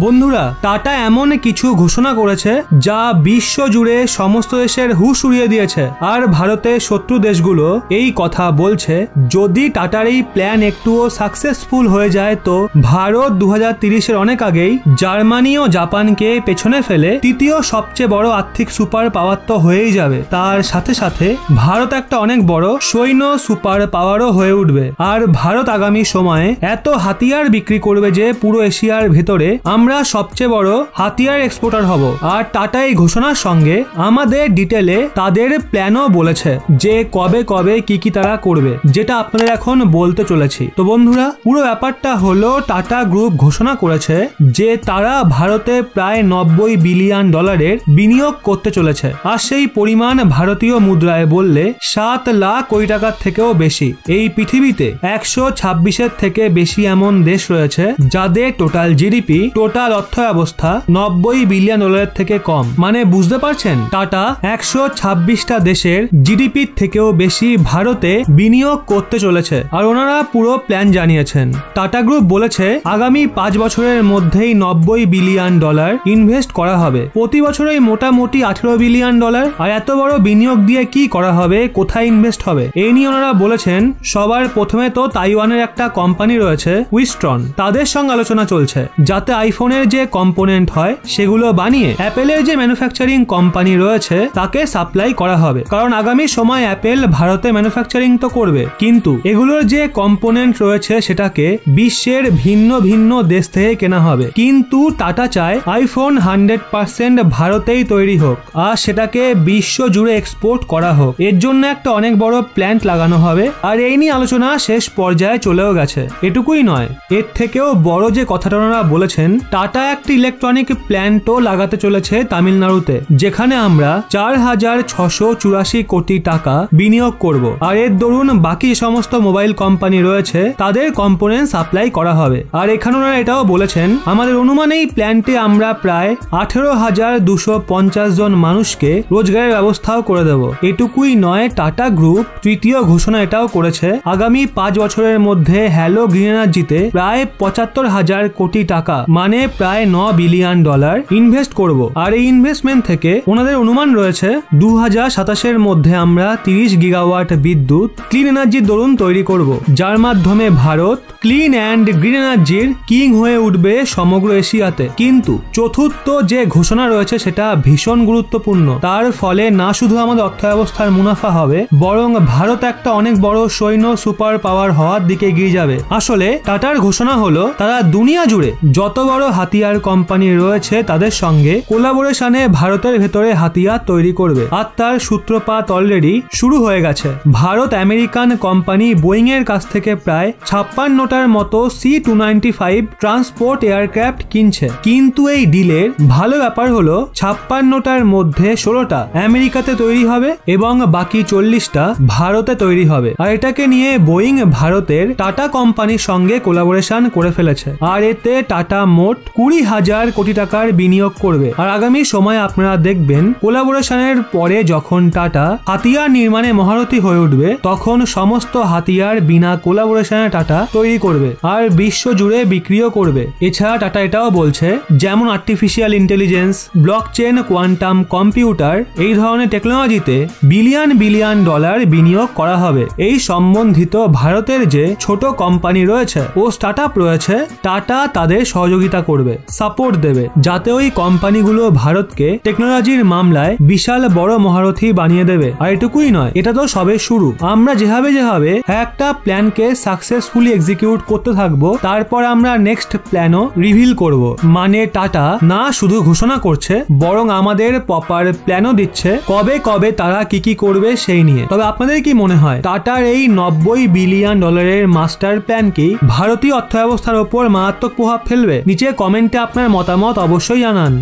বন্ধুরা, টাটা এমন কিছু ঘোষণা করেছে যা বিশ্ব জুড়ে সমস্ত দেশের হুঁশ উড়িয়ে দিয়েছে। আর ভারতের শত্রু দেশগুলো এই কথা বলছে, যদি টাটার এই প্ল্যান একটুও সাকসেসফুল হয়ে যায় তো ভারত 2030-এর অনেক আগেই জার্মানি ও জাপানকে পেছনে ফেলে তৃতীয় সবচেয়ে বড় আর্থিক সুপার পাওয়ার তো হয়েই যাবে। তার সাথে সাথে ভারত একটা অনেক বড় সৈন্য সুপার পাওয়ারও হয়ে উঠবে। আর ভারত আগামী সময়ে এত হাতিয়ার বিক্রি করবে যে পুরো এশিয়ার ভেতরে আমরা সবচেয়ে বড় হাতিয়ার এক্সপোর্টার হব। আর টাটা এই ঘোষণার সঙ্গে আমাদের ডিটেলে তাদের প্ল্যানও বলেছে যে কবে কবে কি তারা করবে, যেটা আপনাদের এখন বলতে চলেছি। তো বন্ধুরা, পুরো ব্যাপারটা হলো টাটা গ্রুপ ঘোষণা করেছে যে তারা ভারতে প্রায় $90 বিলিয়ন বিনিয়োগ করতে চলেছে। আর সেই পরিমাণ ভারতীয় মুদ্রায় বললে 7 লাখ কোটি টাকার থেকেও বেশি। এই পৃথিবীতে 126-এর থেকে বেশি এমন দেশ রয়েছে যাদের টোটাল জিডিপি, টোটাল অর্থ ব্যবস্থা $90 বিলিয়ন থেকে কম। মানে বুঝতে পারছেন, টাটা 126টা দেশের জিডিপির থেকেও বেশি ভারতে বিনিয়োগ করতে চলেছে। আর ওনারা পুরো প্ল্যান জানিয়েছেন। টাটা গ্রুপ বলেছে আগামী 5 বছরের মধ্যেই $90 বিলিয়ন ইনভেস্ট করা হবে। প্রতি বছরেই মোটামুটি $18 বিলিয়ন। আর এত বড় বিনিয়োগ দিয়ে কি করা হবে, কোথায় ইনভেস্ট হবে, এই নিয়ে ওনারা বলেছেন সবার প্রথমে তো তাইওয়ানের একটা কোম্পানি রয়েছে উইস্ট্রন, তাদের সঙ্গে আলোচনা চলছে যাতে আইফোনের যে কম্পোনেন্ট হয় সেগুলো বানিয়ে অ্যাপেলের যে ম্যানুফ্যাকচারিং কোম্পানি রয়েছে তাকে সাপ্লাই করা হবে। কারণ আগামী সময় অ্যাপেল ভারতে ম্যানুফ্যাকচারিং তো করবে, কিন্তু এগুলোর যে কম্পোনেন্ট রয়েছে সেটাকে বিশ্বের ভিন্ন ভিন্ন দেশ থেকে কেনা হবে। কিন্তু টাটা চায় আইফোন 100% ভারতেই তৈরি হোক আর সেটাকে বিশ্ব জুড়ে এক্সপোর্ট করা হোক। এর জন্য একটা অনেক বড় প্ল্যান্ট লাগানো হবে। আর এই নিয়ে আলোচনা শেষ পর্যায়ে চলেও গেছে। এটুকুই নয়, এর থেকেও বড় যে কথাটা ওনারা বলেছেন, টাটা একটি ইলেকট্রনিক প্ল্যান্টও লাগাতে চলেছে তামিলনাড়ুতে, যেখানে আমরা 4,684 কোটি টাকা বিনিয়োগ করব। আর এর দরুন বাকি সমস্ত মোবাইল কোম্পানি রয়েছে তাদের কম্পোনেন্ট সাপ্লাই করা হবে। আর এখানে ওনারা এটাও বলেছেন আমাদের অনুমান এই প্ল্যান্টে আমরা প্রায় 18,250 জন মানুষকে রোজগারের ব্যবস্থাও করে দেব। এটুকুই নয়, টাটা গ্রুপ তৃতীয় ঘোষণা এটাও করেছে আগামী 5 বছরের মধ্যে হ্যালো গ্রিন এনার্জিতে প্রায় 75,000 কোটি টাকা, মানে প্রায় $9 বিলিয়ন ইনভেস্ট করব। আর এই ইনভেস্টমেন্ট থেকে ওনাদের অনুমান রয়েছে 2027-এর মধ্যে আমরা 30 গিগাওয়াট বিদ্যুৎ ক্লিন এনার্জির দরুন তৈরি করব, যার মাধ্যমে ভারত ক্লিন অ্যান্ড গ্রিন এনার্জির কিং হয়ে উঠবে সমগ্র এশিয়াতে। কিন্তু চতুর্থ যে ঘোষণা রয়েছে সেটা ভীষণ গুরুত্বপূর্ণ। তার ফলে না শুধু আমাদের অর্থব্যবস্থার মুনাফা হবে, বরং ভারত একটা অনেক বড় সৈন্য সুপার পাওয়ার হওয়ার দিকে এগিয়ে যাবে। আসলে টাটার ঘোষণা হলো তারা দুনিয়া জুড়ে যত বড় হাতিয়ার কোম্পানি রয়েছে তাদের সঙ্গে কোলাবোরেশনে ভারতের ভেতরে হাতিয়ার তৈরি করবে। আর তার সূত্রপাত অলরেডি শুরু হয়ে গেছে। ভারত আমেরিকান কোম্পানি বোয়িং এর কাছ থেকে প্রায় 56টার মতো C-295 ট্রান্সপোর্ট এয়ারক্রাফট কিনছে। কিন্তু এই ডিলের ভালো ব্যাপার হলো 56টার মধ্যে 16টা আমেরিকাতে তৈরি হবে এবং বাকি 40টা ভারতে তৈরি হবে। আর এটাকে নিয়ে বোয়িং ভারতের টাটা কোম্পানির সঙ্গে কোলাবোরেশন করে ফেলেছে। আর এতে টাটা মোট 20,000 কোটি টাকার বিনিয়োগ করবে। আর আগামী সময় আপনারা দেখবেন কোলাবোরেশনের পরে যখন টাটা হাতিয়ার নির্মাণে মহারথী হয়ে উঠবে, তখন সমস্ত হাতিয়ার বিনা কোলাবোরেশনে টাটা তৈরি করবে আর বিশ্ব জুড়ে বিক্রিও করবে। এছাড়া টাটা এটাও বলছে যেমন artificial intelligence, blockchain, quantum computer, এই ধরনের টেকনোলজিতে বিলিয়ন বিলিয়ন ডলার বিনিয়োগ করা হবে। এই সম্বন্ধিত ভারতের যে ছোট কোম্পানি রয়েছে ও স্টার্টআপ রয়েছে, টাটা তাদের সহযোগিতা করবে, সাপোর্ট দেবে, যাতে ওই কোম্পানিগুলো ভারতকে টেকনোলজির মামলায় বিশাল বড় মহারথী বানিয়ে দেবে। আর এটুকুই নয়, এটা তো সবে শুরু। আমরা যেভাবে একটা প্ল্যানকে সাকসেসফুলি এক্সিকিউট করতে থাকবো, তারপর আমরা নেক্সট প্ল্যানও রিভিল করব। মানে টাটা না শুধু ঘোষণা করছে, বরং আমাদের প্রপার প্ল্যানও দিচ্ছে কবে কবে তারা কি করবে সেই নিয়ে। তবে আপনাদের কি মনে হয় টাটার এই $90 বিলিয়ন মাস্টার প্ল্যান কি ভারতীয় অর্থব্যবস্থার উপর মারাত্মক প্রভাব ফেলবে? নিচে কমেন্টে আপনার মতামত অবশ্যই জানান।